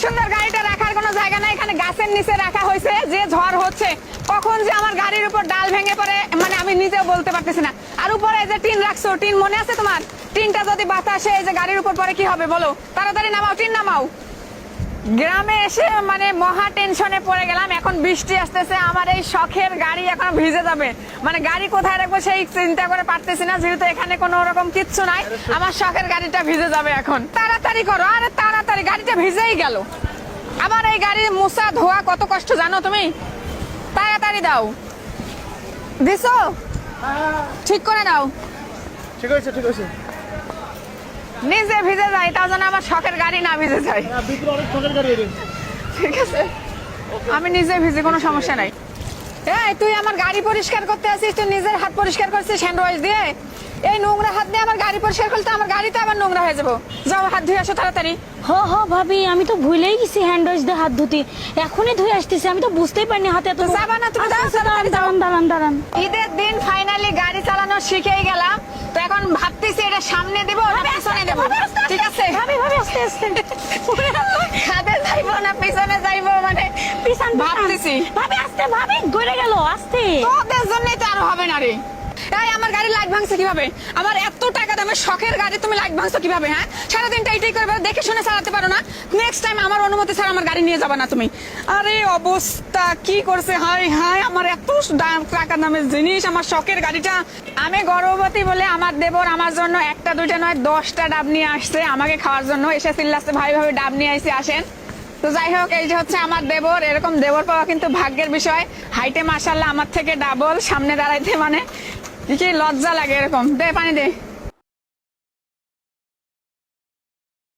সুন্দর গাড়িটা রাখার কোনো জায়গা নাই, এখানে গাছের নিচে রাখা হয়েছে। যে ঝড় হচ্ছে কখন যে আমার গাড়ির উপর ডাল ভেঙে পড়ে মানে আমি নিজেও বলতে পারতেছি না। আর উপরে যে টিন রাখছো, টিন মনে আছে তোমার? টিনটা যদি বাতাসে এই যে গাড়ির উপর পরে কি হবে বলো? তাড়াতাড়ি নামাও, টিন নামাও। গ্রামে এসে মানে মহা টেনশনে পড়ে গেলাম। এখন বৃষ্টি আসতেছে, আমার এই শখের গাড়ি এখন ভিজে যাবে। মানে গাড়ি কোথায় রাখবো সেই চিন্তা করে পারতেছি না, যেহেতু এখানে কোনো রকম কিচ্ছু নাই। আমার শখের গাড়িটা ভিজে যাবে এখন। তাড়াতাড়ি করো, আরে তাড়াতাড়ি, গাড়িটা ভিজেই গেল। আমার এই গাড়ির মোছা ধোয়া কত কষ্ট জানো তুমি? তাড়াতাড়ি দাও। দিছো? ঠিক করে দাও। ঠিক আছে, ঠিক আছে। নিজে ভিজে যায়, তার জন্য আমার শখের গাড়ি না ভিজে যায়। ভিতরে অনেক শখের গাড়ি আছে। ঠিক আছে, আমি নিজে ভিজে, কোনো সমস্যা নাই। এই তুই আমার গাড়ি পরিষ্কার করতে আসিস, তুই নিজের হাত পরিষ্কার করছিস হ্যান্ড ওয়াশ দিয়ে? এই নোংরা হাত দিয়ে আমার গাড়ি পরিষ্কার করলে তো আমার গাড়ি তো আবার নোংরা হয়ে যাবো। যাও হাত ধুয়ে আসো তাড়াতাড়ি। হ ভাবি, আমি তো ভুলেই গেছি হ্যান্ড ওয়াশ দিয়ে হাত ধুতে। এখনই ধুয়ে আসতেছি, আমি তো বুঝতেই পারিনি হাতে এত। যাবা না তুমি? আচ্ছা, দাঁড়ান। ঈদের দিন ফাইনালি গাড়ি চালানো শিখেই গেলাম, তো এখন ভাবতেছি এটা সামনে দেবো না পিছনে দেবো। ঠিক আছে ভাবি আস্তে আস্তে। খাদে যাইবো না পিছনে যাইবো, মানে পিছন ভাবতেছি। ভাবি আস্তে, ভাবি গড়ে গেল আস্তে। তোদের জন্যই তো আরো হবে না রে। এই আমার গাড়ি লাইট ভাঙছে কিভাবে? আমার এত টাকা দামের শখের গাড়ি তুমি লাইট ভাঙছো কিভাবে? হ্যাঁ, সারাদিনটা এইটাই করবে, দেখে শুনে চালাতে পারো না? নেক্সট টাইম আমার অনুমতি ছাড়া আমার গাড়ি নিয়ে যাবে না তুমি। আরে অবস্থা কি করছে! হাই হাই, আমার এত টাকা দামের জিনিস, আমার শখের গাড়িটা। আমি গর্ভবতী বলে আমার দেবর আমার জন্য একটা দুইটা নয় 10টা ডাব নিয়ে আসছে আমাকে খাওয়ার জন্য। এসে চিল্লাচ্ছে ভাই ভাবে ডাব নিয়ে আইসি, আসেন। তো যাই হোক, এই যে হচ্ছে আমার দেবর। এরকম দেবর পাওয়া কিন্তু ভাগ্যের বিষয়। হাইটে মাশাআল্লাহ আমার থেকে ডাবল, সামনে দাঁড়াইতে মানে কি লজ্জা লাগে। এরকম দে, পানি দে।